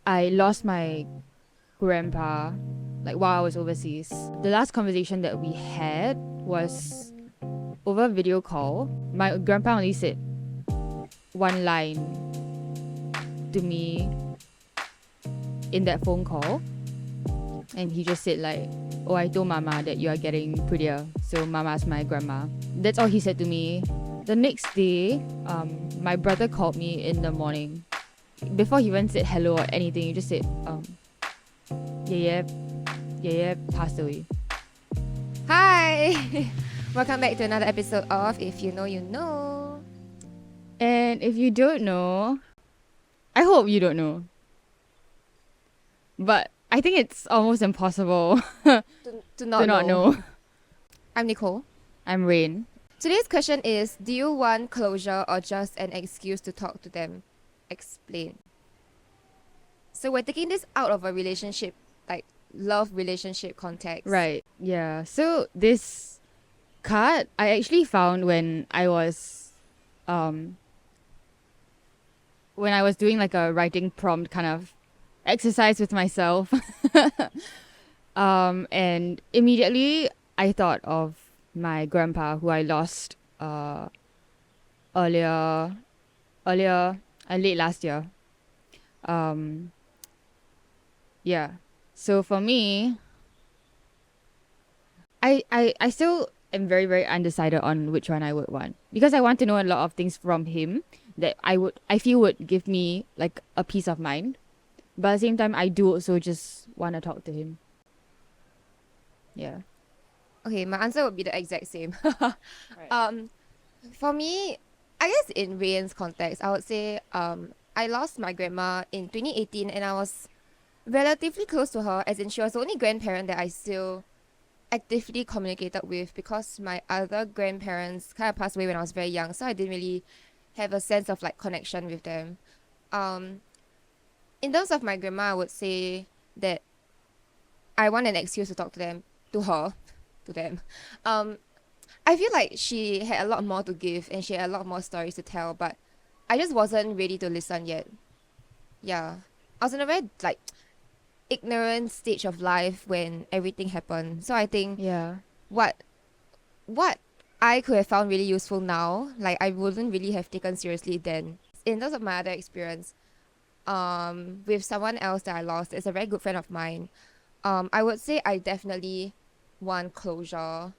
I lost my grandpa like while I was overseas. The last conversation that we had was over video call. My grandpa only said one line to me in that phone call, and he just said like, "Oh, I told mama that you are getting prettier, so mama's my grandma." That's all he said to me. The next day, my brother called me in the morning. Before he even said hello or anything, he just said, yeah, passed away. Hi! Welcome back to another episode of If You Know, You Know. And if you don't know, I hope you don't know. But I think it's almost impossible To to not not know. I'm Nicole. I'm Rain. Today's question is, do you want closure or just an excuse to talk to them? Explain. So we're taking this out of a relationship, like love relationship context. Right, yeah. So this card I actually found when I was doing like a writing prompt kind of exercise with myself. And immediately I thought of my grandpa who I lost earlier late last year. Yeah. So for me, I still am very, very undecided on which one I would want, because I want to know a lot of things from him that I feel would give me like a peace of mind. But at the same time, I do also just want to talk to him. Yeah. Okay, my answer would be the exact same. Right. For me, I guess in Rain's context, I would say I lost my grandma in 2018 and I was relatively close to her, as in she was the only grandparent that I still actively communicated with, because my other grandparents kind of passed away when I was very young, so I didn't really have a sense of like connection with them. In terms of my grandma, I would say that I want an excuse to talk to them, to her, to them. I feel like she had a lot more to give and she had a lot more stories to tell, but I just wasn't ready to listen yet. Yeah, I was in a very like ignorant stage of life when everything happened. So I think Yeah. what I could have found really useful now, like I wouldn't really have taken seriously then. In terms of my other experience, with someone else that I lost, it's a very good friend of mine. I would say I definitely want closure,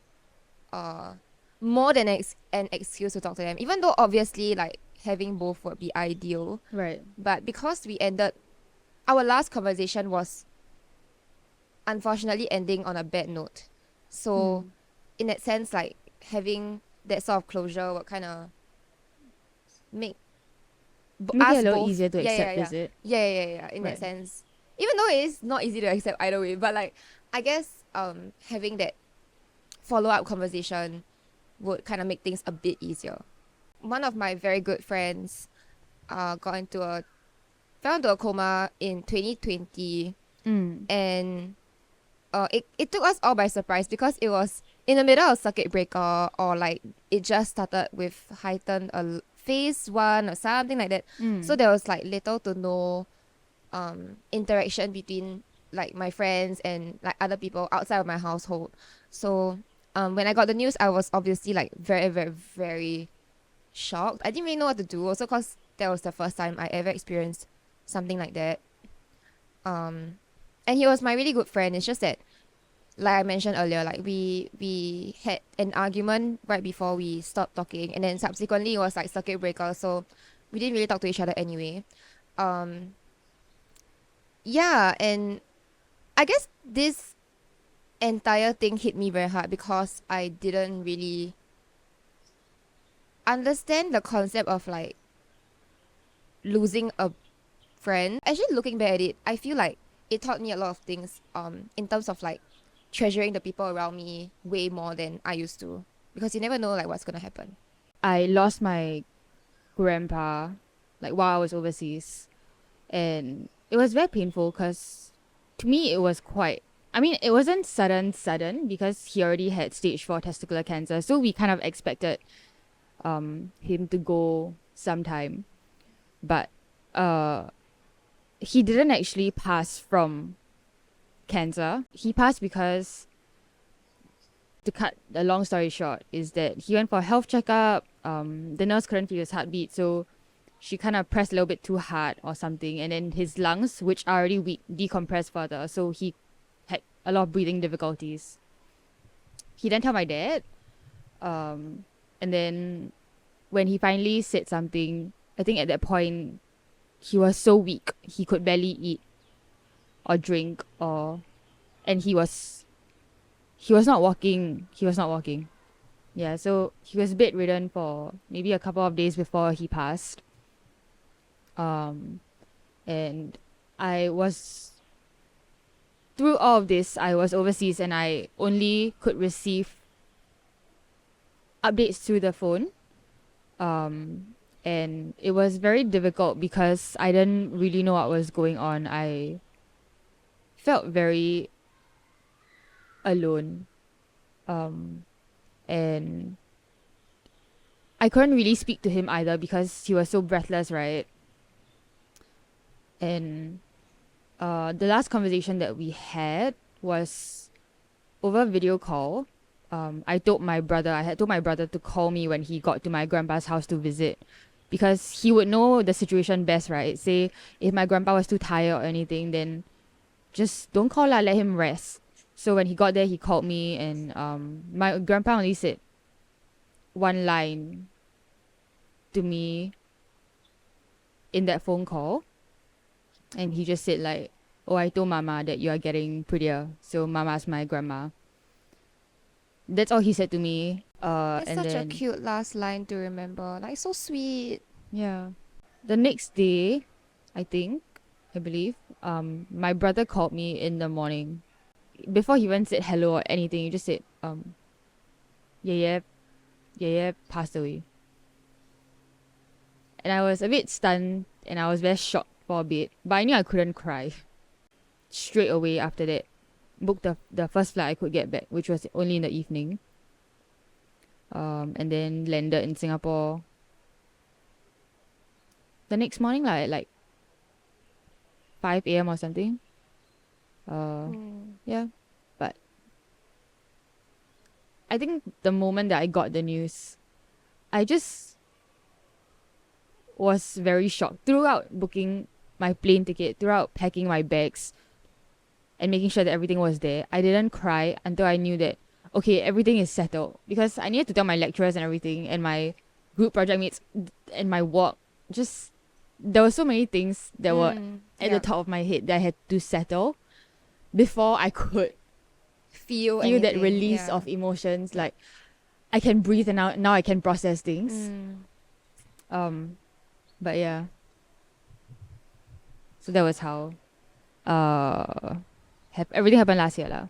more than an excuse to talk to them. Even though obviously like having both would be ideal, Right. but because we ended, our last conversation was unfortunately ending on a bad note. So in that sense, like having that sort of closure would kind of make Make it us a little both, easier to yeah, accept, yeah, is it? yeah, in that Right. sense. Even though it is not easy to accept either way, but like I guess having that follow-up conversation would kind of make things a bit easier. One of my very good friends got into a fell into a coma in 2020, and it took us all by surprise because it was in the middle of circuit breaker, or like it just started with heightened phase 1 or something like that. So there was like little to no interaction between like my friends and like other people outside of my household. So when I got the news, I was obviously like very, very, very shocked. I didn't really know what to do, also because that was the first time I ever experienced something like that. And he was my really good friend. It's just that, like I mentioned earlier, like we had an argument right before we stopped talking, and then subsequently it was like circuit breaker, so we didn't really talk to each other anyway. Um, yeah, and I guess this entire thing hit me very hard because I didn't really understand the concept of like losing a friend. Actually, looking back at it, I feel like it taught me a lot of things in terms of like treasuring the people around me way more than I used to, because you never know like what's gonna happen. I lost my grandpa like while I was overseas, and it was very painful because to me it was quite, I mean, it wasn't sudden because he already had stage 4 testicular cancer, so we kind of expected him to go sometime. But he didn't actually pass from cancer. He passed because, to cut the long story short, is that he went for a health checkup. The nurse couldn't feel his heartbeat, so she kind of pressed a little bit too hard or something, and then his lungs, which are already weak, decompressed further, so he had a lot of breathing difficulties. He then told my dad, and then when he finally said something, I think at that point he was so weak he could barely eat or drink, and he was not walking. Yeah, so he was bedridden for maybe a couple of days before he passed. And I was through all of this, I was overseas and I only could receive updates through the phone. And it was very difficult because I didn't really know what was going on. I felt very alone. And I couldn't really speak to him either because he was so breathless, right? And the last conversation that we had was over video call. I had told my brother to call me when he got to my grandpa's house to visit, because he would know the situation best, right? Say if my grandpa was too tired or anything, then just don't call lah, let him rest. So when he got there, he called me, and my grandpa only said one line to me in that phone call, and he just said like, "Oh, I told Mama that you are getting prettier, so Mama's my grandma." That's all he said to me. It's And such then, a cute last line to remember. Like, so sweet. yeah, the next day, I believe, my brother called me in the morning. Before he even said hello or anything, he just said, yeah, passed away. And I was a bit stunned and I was very shocked for a bit, but I knew I couldn't cry. Straight away after that, booked the first flight I could get back, which was only in the evening. And then landed in Singapore the next morning, at like 5 a.m. or something. Yeah, but I think the moment that I got the news, I just was very shocked throughout booking my plane ticket, throughout packing my bags and making sure that everything was there. I didn't cry until I knew that, okay, everything is settled, because I needed to tell my lecturers and everything and my group project mates and my work. Just, there were so many things that were at the top of my head that I had to settle before I could Feel that anything, release of emotions. Like, I can breathe and now I can process things. But yeah, so that was how everything happened last year lah.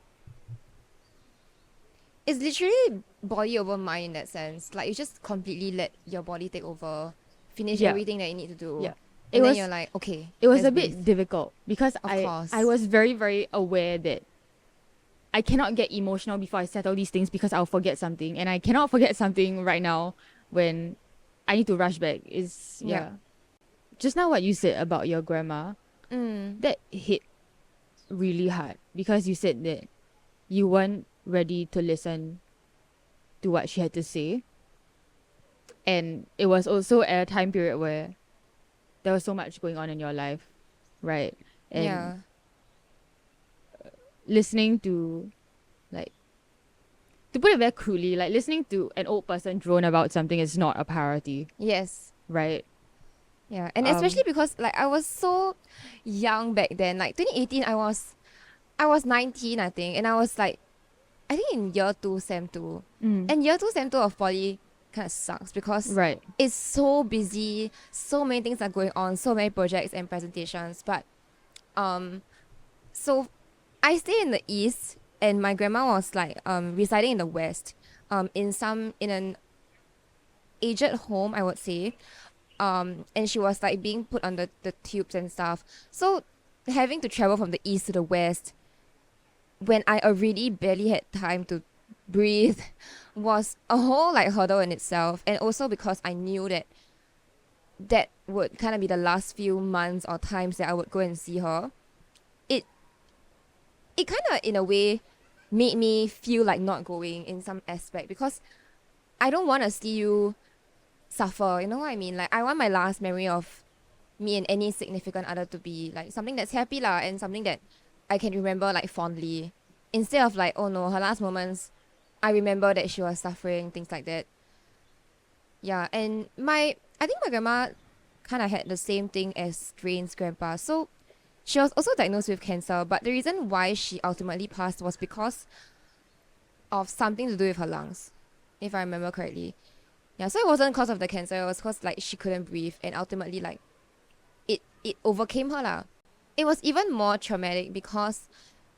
It's literally body over mind in that sense. Like, you just completely let your body take over, finish everything that you need to do. Yeah. And then you're like, okay. It was let's a bit breathe. difficult because Of course. I was very, very aware that I cannot get emotional before I settle these things because I'll forget something. And I cannot forget something right now when I need to rush back. Yeah. Just now what you said about your grandma, that hit really hard, because you said that you weren't ready to listen to what she had to say. And it was also at a time period where there was so much going on in your life, right? And Yeah. listening to, like, to put it very crudely, like listening to an old person drone about something is not a priority, Yes. right? Yeah. And especially because, like, I was so young back then. Like, 2018, I was 19, I think. And I was like, I think in year 2, sem 2. And year 2, sem 2 of poly kind of sucks because Right. it's so busy, so many things are going on, so many projects and presentations. But so I stay in the east and my grandma was like residing in the west, in an aged home, I would say. And she was like being put on the tubes and stuff. So having to travel from the east to the west when I already barely had time to breathe was a whole like hurdle in itself. And also because I knew that that would kind of be the last few months or times that I would go and see her, it kind of in a way made me feel like not going in some aspect, because I don't want to see you suffer, you know what I mean? Like, I want my last memory of me and any significant other to be like something that's happy lah, and something that I can remember like fondly, instead of like, oh no, her last moments, I remember that she was suffering, things like that. Yeah, and I think my grandma kind of had the same thing as Drain's grandpa. So she was also diagnosed with cancer, but the reason why she ultimately passed was because of something to do with her lungs, if I remember correctly. Yeah, so it wasn't because of the cancer, it was because like she couldn't breathe, and ultimately like it overcame her lah. It was even more traumatic because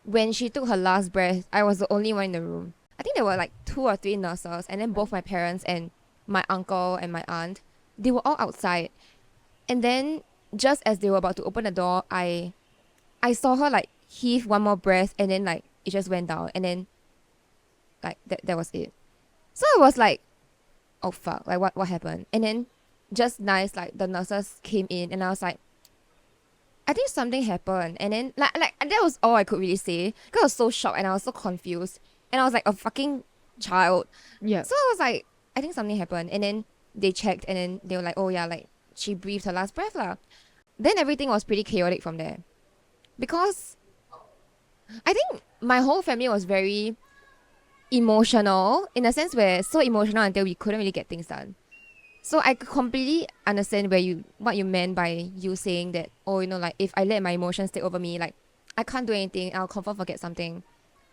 when she took her last breath, I was the only one in the room. I think there were like 2 or 3 nurses, and then both my parents and my uncle and my aunt, they were all outside. And then just as they were about to open the door, I saw her like heave one more breath, and then like it just went down, and then like that was it. So I was like, oh fuck, like what happened? And then just nice, like the nurses came in, and I was like, I think something happened. And then like that was all I could really say, because I was so shocked and I was so confused, and I was like a fucking child. Yeah. So I was like, I think something happened. And then they checked, and then they were like, oh yeah, like she breathed her last breath lah. Then everything was pretty chaotic from there, because I think my whole family was very emotional, in a sense where so emotional until we couldn't really get things done. So I could completely understand what you meant by you saying that, oh, you know, like if I let my emotions take over me, like I can't do anything, I'll confirm forget something.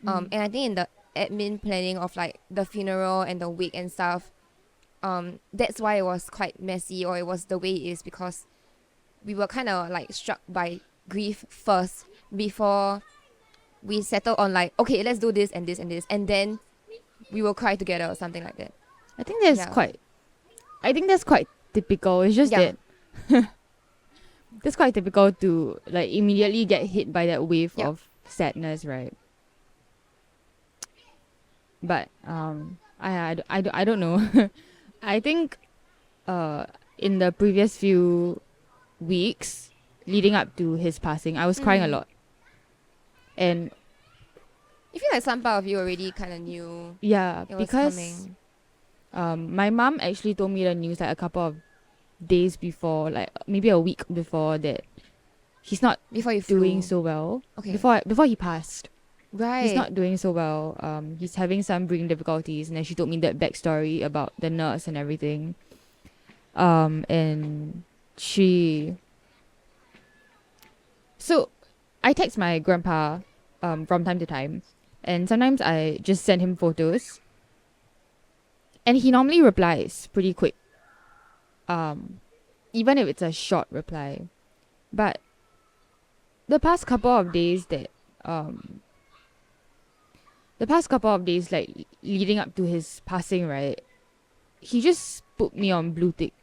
And I think in the admin planning of like the funeral and the wake and stuff, that's why it was quite messy, or it was the way it is, because we were kind of like struck by grief first before we settled on like, okay, let's do this and this and this, and then we will cry together or something like that. I think that's quite typical. It's just Yeah. that that's quite typical to like immediately get hit by that wave Yeah. of sadness, right? But I don't know. I think in the previous few weeks leading up to his passing, I was crying a lot. And I feel like some part of you already kind of knew yeah, it was because coming. my mom actually told me the news like a couple of days before, like maybe a week before, that he's not Before you flew. doing so well. Okay. Before he passed, Right. he's not doing so well. He's having some breathing difficulties, and then she told me that backstory about the nurse and everything. And so I text my grandpa from time to time, and sometimes I just send him photos, and he normally replies pretty quick, even if it's a short reply. But the past couple of days like leading up to his passing, right, he just put me on blue tick.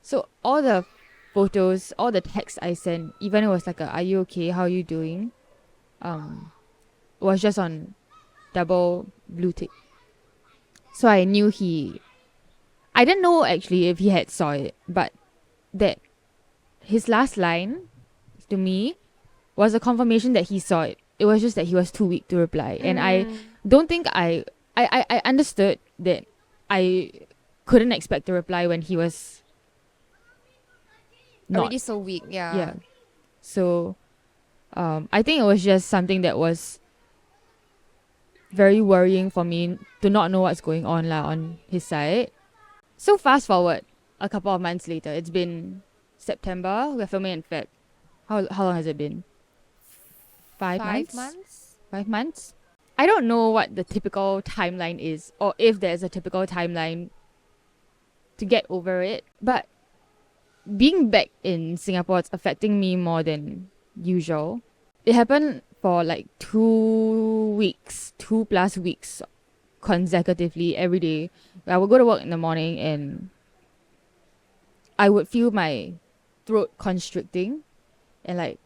So all the photos, all the texts I sent, even it was like are you okay, how are you doing, was just on double blue tick. So I knew I didn't know actually if he had saw it, but that his last line to me was a confirmation that he saw it. It was just that he was too weak to reply. And I don't think I understood that I couldn't expect a reply when he was not. Already so weak. Yeah. Yeah. So I think it was just something that was very worrying for me to not know what's going on on his side. So fast forward a couple of months later, it's been September, we're filming in Feb. How long has it been? 5 months? 5 months? 5 months? I don't know what the typical timeline is, or if there's a typical timeline to get over it. But being back in Singapore, it's affecting me more than usual. It happened for like 2 plus weeks consecutively every day. I would go to work in the morning and I would feel my throat constricting, and like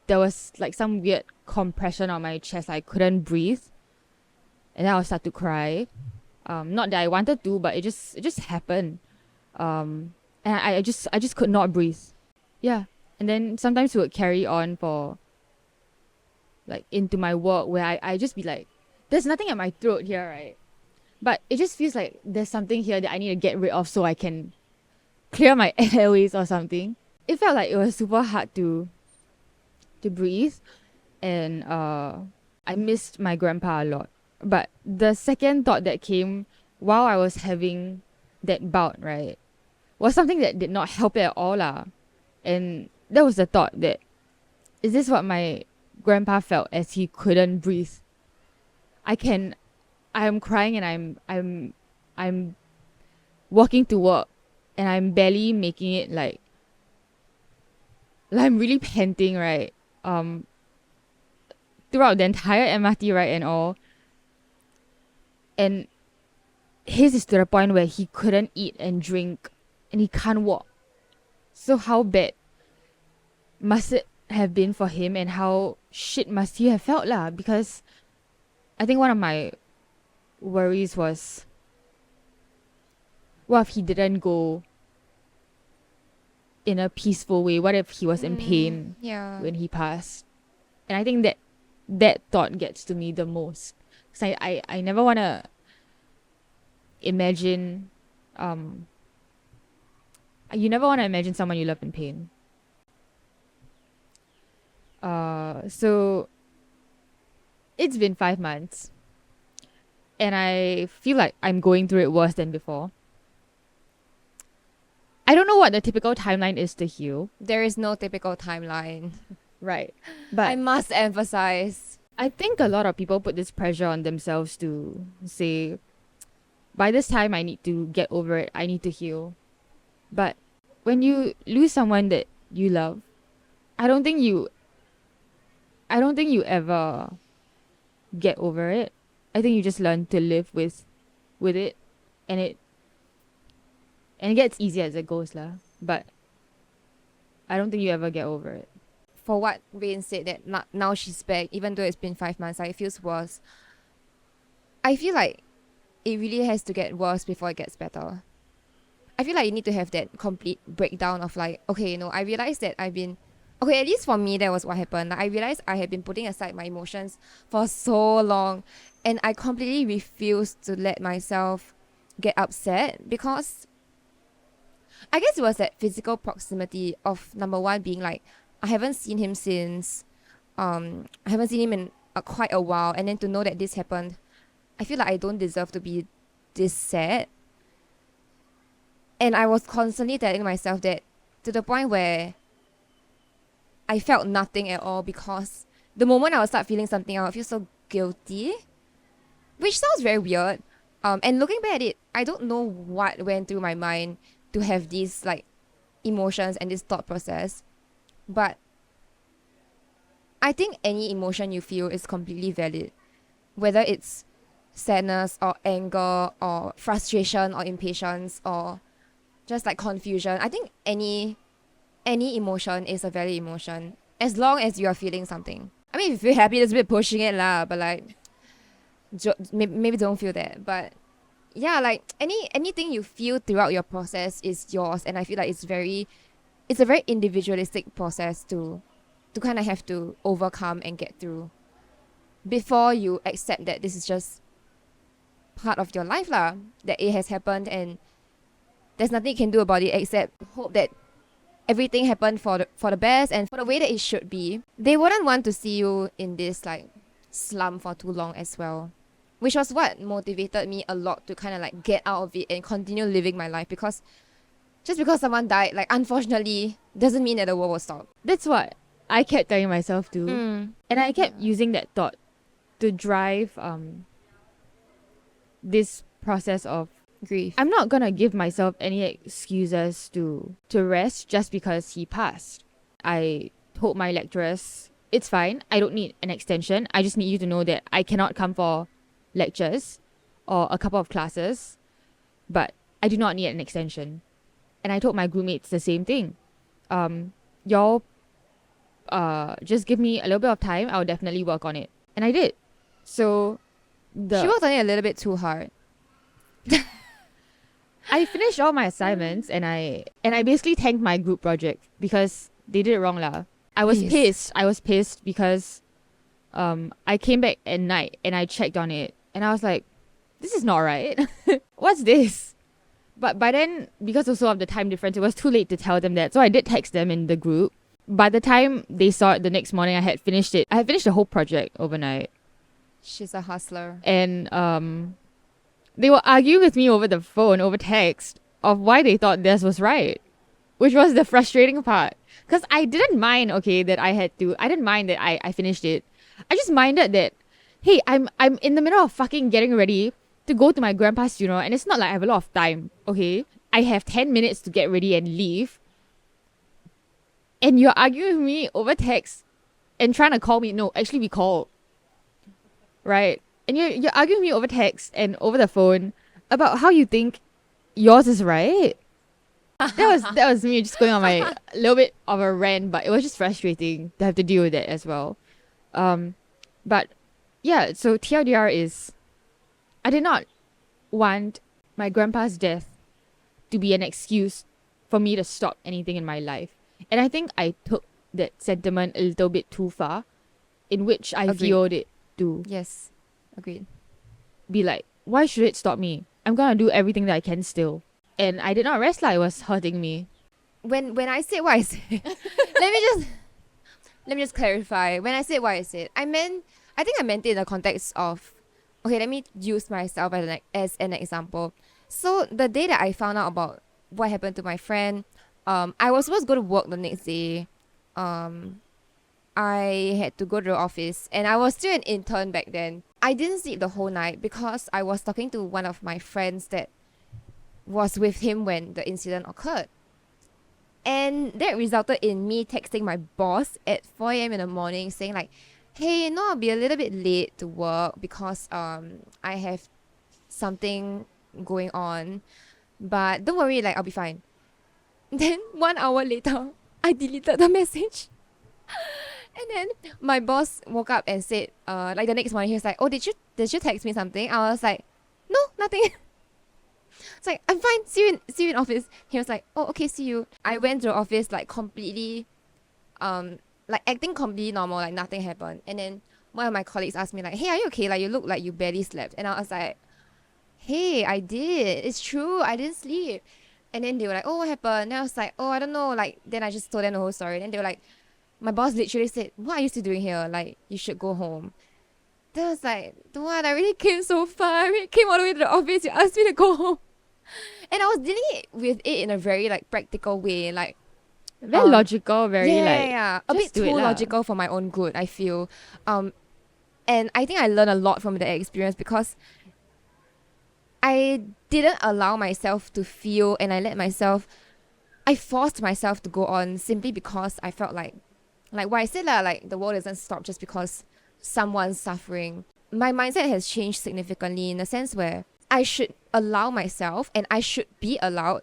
there was like some weird compression on my chest. I couldn't breathe, and then I would start to cry. Not that I wanted to, but it just happened. And I just could not breathe. Yeah. And then sometimes it would carry on for like into my work where I just be like, there's nothing at my throat here, right? But it just feels like there's something here that I need to get rid of so I can clear my airways or something. It felt like it was super hard to breathe, and I missed my grandpa a lot. But the second thought that came while I was having that bout, right, was something that did not help at all lah. And that was the thought that, is this what my grandpa felt as he couldn't breathe? I am crying and I'm walking to work and I'm barely making it, like I'm really panting, right? Throughout the entire MRT ride and all. And his is to the point where he couldn't eat and drink and he can't walk. So how bad must it have been for him, and how shit must he have felt lah? Because I think one of my worries was, what if he didn't go in a peaceful way? What if he was in pain when he passed? And I think that thought gets to me the most. Because I never want to imagine, you never want to imagine someone you love in pain. So it's been 5 months and I feel like I'm going through it worse than before. I don't know what the typical timeline is to heal. There is no typical timeline. Right. But I must emphasize, I think a lot of people put this pressure on themselves to say, by this time I need to get over it, I need to heal. But when you lose someone that you love, I don't think you ever get over it. I think you just learn to live with it, and it gets easier as it goes lah. But I don't think you ever get over it. for what Rain said, that now she's back, even though it's been 5 months, like, it feels worse. I feel like it really has to get worse before it gets better. I feel like you need to have that complete breakdown of like, okay, I realized that I've been, okay, at least for me, that was what happened. Like, I realized I had been putting aside my emotions for so long, and I completely refused to let myself get upset, because I guess it was that physical proximity of, number one, being like, I haven't seen him since, I haven't seen him in quite a while, and then to know that this happened, I feel like I don't deserve to be this sad. And I was constantly telling myself that, to the point where I felt nothing at all, because the moment I would start feeling something, I would feel so guilty, which sounds very weird. And looking back at it, I don't know what went through my mind to have these like emotions and this thought process. But I think any emotion you feel is completely valid, whether it's sadness or anger or frustration or impatience or just like confusion. I think any emotion is a valid emotion, as long as you are feeling something. I mean, if you feel happy, that's a bit pushing it lah, but like, maybe don't feel that. But yeah, like anything you feel throughout your process is yours, and I feel like it's a very individualistic process to kind of have to overcome and get through before you accept that this is just part of your life lah, that it has happened and there's nothing you can do about it except hope that everything happened for the best and for the way that it should be. They wouldn't want to see you in this like slump for too long as well, which was what motivated me a lot to kind of like get out of it and continue living my life, because just because someone died, like, unfortunately, doesn't mean that the world will stop. That's what I kept telling myself too. And I kept using that thought to drive this process of Grief. I'm not gonna give myself any excuses to rest just because he passed. I told my lecturers, it's fine, I don't need an extension. I just need you to know that I cannot come for lectures or a couple of classes, but I do not need an extension. And I told my groupmates the same thing. Y'all just give me a little bit of time, I'll definitely work on it. And I did. So She worked on it a little bit too hard. I finished all my assignments and I basically tanked my group project because they did it wrong lah. I was Yes. pissed. I was pissed because I came back at night and I checked on it and I was like, this is not right. What's this? But by then, because also of the time difference, it was too late to tell them that. So I did text them in the group. By the time they saw it the next morning, I had finished it. I had finished the whole project overnight. She's a hustler. And they were arguing with me over the phone, over text, of why they thought theirs was right. Which was the frustrating part. Because I didn't mind, okay, that I didn't mind that I finished it. I just minded that, hey, I'm in the middle of fucking getting ready to go to my grandpa's funeral, and it's not like I have a lot of time, okay? I have 10 minutes to get ready and leave. And you're arguing with me over text and trying to call me. No, actually we called. Right? And you're arguing with me over text and over the phone about how you think yours is right. That was me just going on my little bit of a rant, but it was just frustrating to have to deal with that as well. But yeah, so TLDR is, I did not want my grandpa's death to be an excuse for me to stop anything in my life. And I think I took that sentiment a little bit too far, in which I Agreed. viewed it to Yes. Agreed. be like, why should it stop me? I'm gonna do everything that I can still. And I did not rest like it was hurting me. When I said what I said, let me just clarify. When I said what I said, I think I meant it in the context of, okay, let me use myself as an example. So the day that I found out about what happened to my friend, I was supposed to go to work the next day. I had to go to the office and I was still an intern back then. I didn't sleep the whole night because I was talking to one of my friends that was with him when the incident occurred. And that resulted in me texting my boss at 4 a.m. in the morning saying like, hey, no, I'll be a little bit late to work because I have something going on. But don't worry, like I'll be fine. Then 1 hour later, I deleted the message. And then my boss woke up and said, like the next morning, he was like, oh, did you text me something? I was like, no, nothing. It's like, I'm fine, see you in office. He was like, oh, okay, see you. I went to the office like completely, like acting completely normal, like nothing happened. And then one of my colleagues asked me like, hey, are you okay? Like you look like you barely slept. And I was like, hey, I did. It's true, I didn't sleep. And then they were like, oh, what happened? And I was like, oh, I don't know. Like, then I just told them the whole story. And then they were like, my boss literally said, what are you still doing here? Like, you should go home. Then I was like, what? I really came so far. I really came all the way to the office. You asked me to go home. And I was dealing with it in a very, like, practical way. Like, Very logical, very yeah. A bit just do too it lah. logical for my own good, I feel. And I think I learned a lot from that experience because I didn't allow myself to feel and I forced myself to go on simply because I felt like what I said, like the world doesn't stop just because someone's suffering. My mindset has changed significantly in the sense where I should allow myself and I should be allowed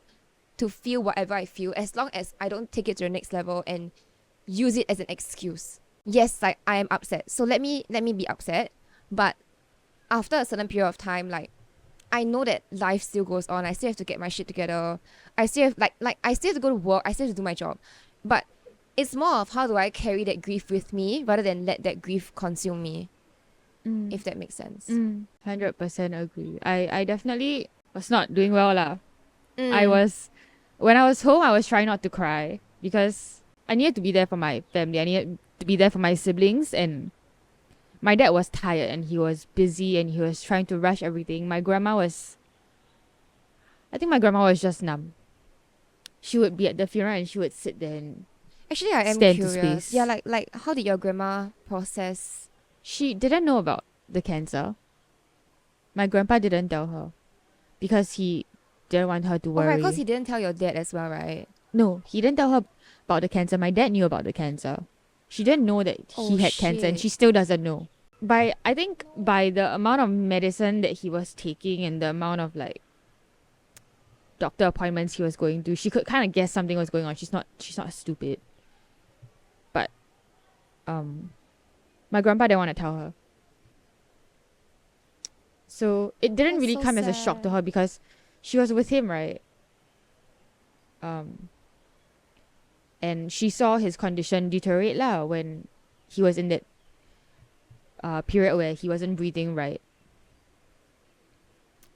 to feel whatever I feel as long as I don't take it to the next level and use it as an excuse. Yes, like I am upset. So let me be upset. But after a certain period of time, like I know that life still goes on. I still have to get my shit together. I still have like I still have to go to work. I still have to do my job. But it's more of how do I carry that grief with me rather than let that grief consume me. If that makes sense. 100% agree. I definitely was not doing well lah. Mm. When I was home, I was trying not to cry because I needed to be there for my family. I needed to be there for my siblings, and my dad was tired and he was busy and he was trying to rush everything. I think my grandma was just numb. She would be at the funeral and she would sit there and Actually, I am stand to curious. space. Yeah, like how did your grandma process? She didn't know about the cancer. My grandpa didn't tell her because he didn't want her to Oh, worry. right, because he didn't tell your dad as well, right? No, he didn't tell her about the cancer. My dad knew about the cancer. She didn't know that he had cancer, and shit. she still doesn't know. I think by the amount of medicine that he was taking and the amount of like doctor appointments he was going to, she could kind of guess something was going on. She's not stupid. But my grandpa didn't want to tell her. So it didn't That's really so come as a shock to sad. her because she was with him, right? And she saw his condition deteriorate lah when he was in that period where he wasn't breathing right.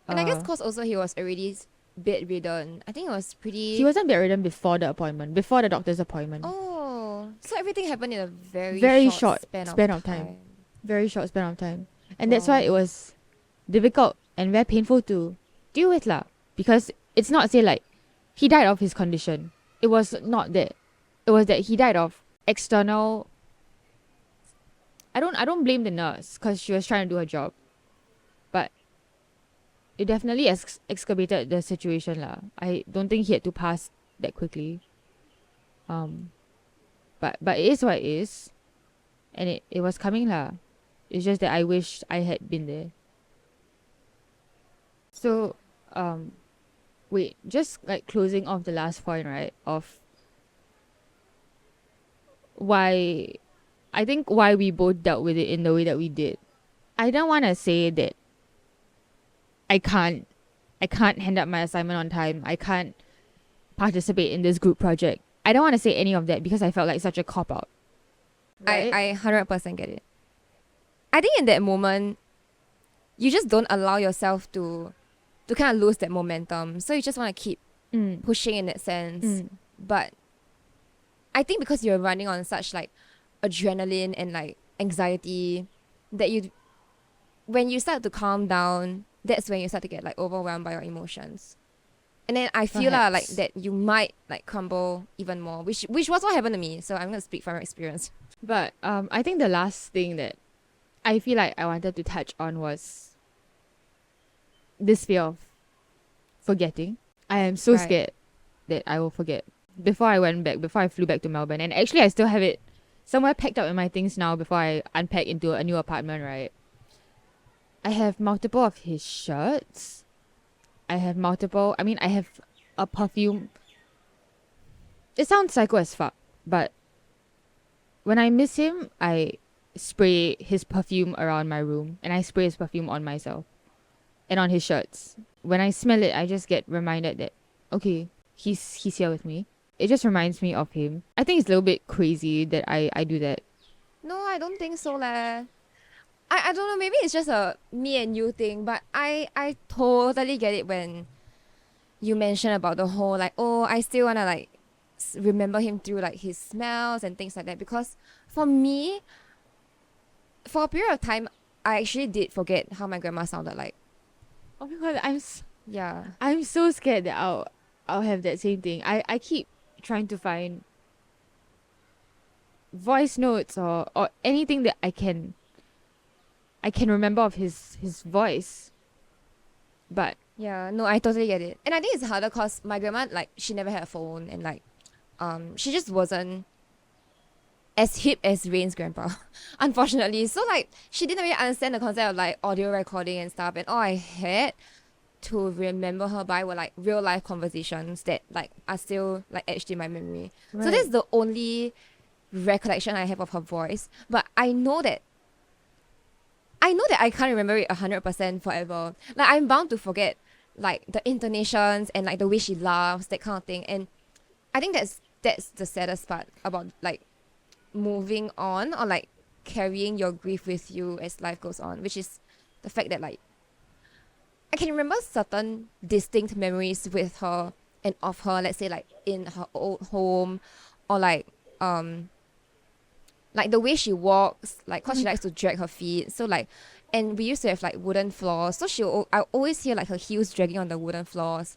And I guess cause also he was already bedridden. I think it was pretty. He wasn't bedridden before the appointment, before the doctor's appointment. Oh, so everything happened in a very short span of time. Very short span of time. And that's why it was difficult and very painful to deal with lah. Because it's not say like he died of his condition. It was not that. It was that he died of external. I don't blame the nurse because she was trying to do her job, but it definitely excavated the situation lah. I don't think he had to pass that quickly. But it is what it is, and it was coming lah. It's just that I wished I had been there. So wait, just like closing off the last point, right? Of why I think why we both dealt with it in the way that we did. I don't want to say that I can't hand up my assignment on time. I can't participate in this group project. I don't want to say any of that because I felt like such a cop out. Right? I 100% get it. I think in that moment, you just don't allow yourself to kind of lose that momentum. So you just want to keep pushing in that sense. But I think because you're running on such like adrenaline and like anxiety that when you start to calm down, that's when you start to get like overwhelmed by your emotions. And then I feel like that you might like crumble even more, which was what happened to me. So I'm going to speak from experience. But I think the last thing that I feel like I wanted to touch on was this fear of forgetting. I am so scared that I will forget. Before I flew back to Melbourne, and actually I still have it somewhere packed up in my things now before I unpack into a new apartment, right? I have multiple of his shirts. I have a perfume. It sounds psycho as fuck, but when I miss him, I spray his perfume around my room, and I spray his perfume on myself and on his shirts. When I smell it, I just get reminded that, okay, he's here with me. It just reminds me of him. I think it's a little bit crazy that I do that. No, I don't think so leh. I don't know, maybe it's just a me and you thing, but I totally get it when you mention about the whole like, oh, I still want to like remember him through like his smells and things like that, because for me, for a period of time, I actually did forget how my grandma sounded like. Oh my god, yeah. I'm so scared that I'll have that same thing. I keep trying to find voice notes or anything that I can remember of his voice. But yeah, no, I totally get it. And I think it's harder because my grandma, like, she never had a phone, and like she just wasn't as hip as Rain's grandpa, unfortunately. So like she didn't really understand the concept of like audio recording and stuff, and all I had to remember her by were like real life conversations that like are still like etched in my memory. right. So that's the only recollection I have of her voice. But I know that I can't remember it 100% forever. Like I'm bound to forget like the intonations and like the way she laughs, that kind of thing. And I think that's the saddest part about like moving on or like carrying your grief with you as life goes on, which is the fact that like I can remember certain distinct memories with her and of her, let's say like in her old home, or like the way she walks, like cause she likes to drag her feet. So like, and we used to have like wooden floors, so I always hear like her heels dragging on the wooden floors,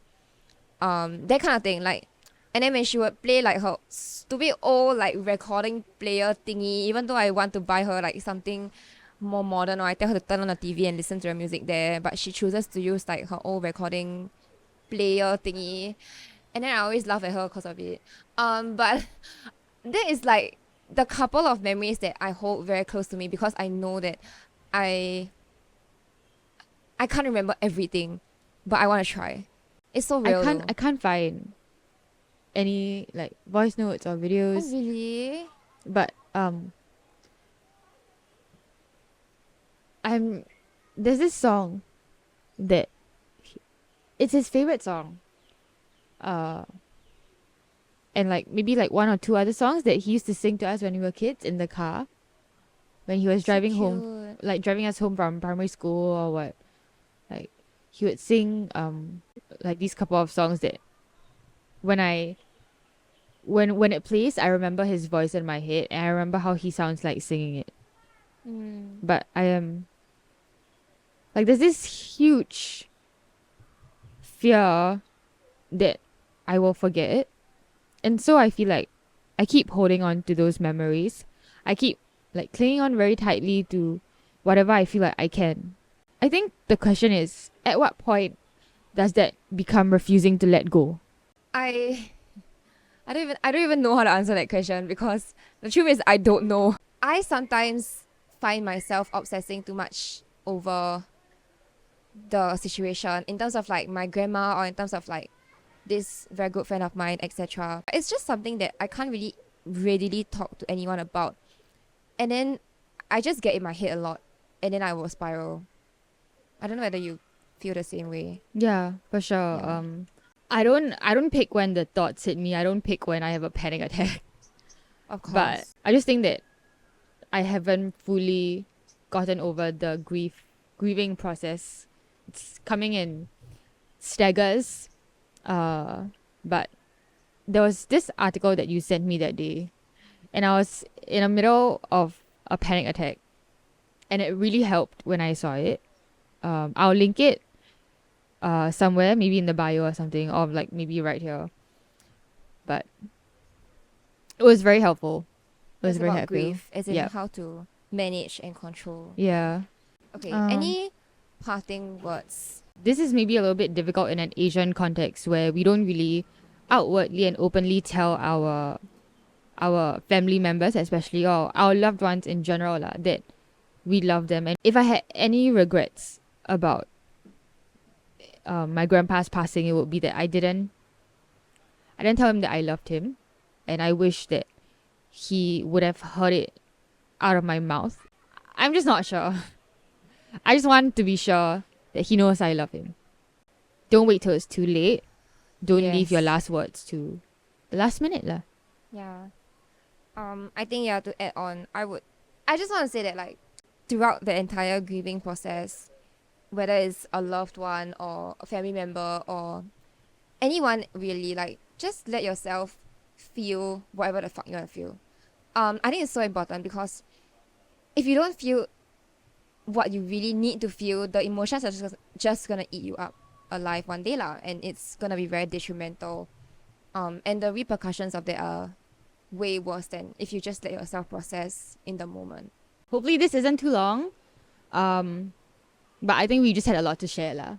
that kind of thing. Like, and then when she would play like her stupid old like recording player thingy, even though I want to buy her like something more modern, or I tell her to turn on the TV and listen to the music there, but she chooses to use like her old recording player thingy, and then I always laugh at her because of it. But that is like the couple of memories that I hold very close to me, because I know that I can't remember everything, but I want to try. It's so real. I can't find any like voice notes or videos. Oh really? But there's this song that it's his favorite song. And like maybe like one or two other songs that he used to sing to us when we were kids in the car, when he was So driving home, cute. like driving us home from primary school or what. Like he would sing like these couple of songs that when when it plays, I remember his voice in my head and I remember how he sounds like singing it. Mm. But I am like there's this huge fear that I will forget it. And so I feel like I keep holding on to those memories. I keep like clinging on very tightly to whatever I feel like I can. I think the question is, at what point does that become refusing to let go? I I don't even know how to answer that question because the truth is I don't know. I sometimes find myself obsessing too much over the situation in terms of like my grandma or in terms of like this very good friend of mine, etc. It's just something that I can't really readily talk to anyone about. And then I just get in my head a lot and then I will spiral. I don't know whether you feel the same way. Yeah, for sure. Yeah. I don't pick when the thoughts hit me. I don't pick when I have a panic attack. Of course. But I just think that I haven't fully gotten over the grieving process. It's coming in staggers. But there was this article that you sent me that day, and I was in the middle of a panic attack, and it really helped when I saw it. I'll link it somewhere, maybe in the bio or something, or like maybe right here. But it was very helpful. It was it's very about helpful. grief, as in Yeah. how to manage and control. Yeah. Okay, Um, any parting words? This is maybe a little bit difficult in an Asian context where we don't really outwardly and openly tell our family members, especially, or our loved ones in general, that we love them. And if I had any regrets about my grandpa's passing, it would be that I didn't tell him that I loved him, and I wish that he would have heard it out of my mouth. I'm just not sure. I just want to be sure that he knows I love him. Don't wait till it's too late. Don't leave your Yes. last words to the last minute lah. Yeah. I think yeah, to add on, I just want to say that like throughout the entire grieving process, whether it's a loved one or a family member or anyone really, like just let yourself feel whatever the fuck you wanna feel. I think it's so important because if you don't feel what you really need to feel, the emotions are just gonna eat you up alive one day lah, and it's gonna be very detrimental. And the repercussions of that are way worse than if you just let yourself process in the moment. Hopefully this isn't too long. But I think we just had a lot to share lah.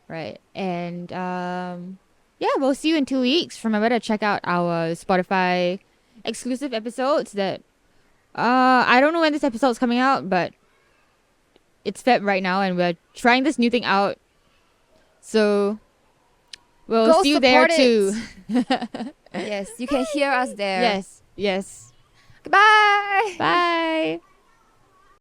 Right. And yeah, we'll see you in 2 weeks. Remember to check out our Spotify exclusive episodes that I don't know when this episode's coming out, but it's Feb right now and we're trying this new thing out. So we'll Go see you there support too. Yes, you can hear us there. Yes. Goodbye. Bye.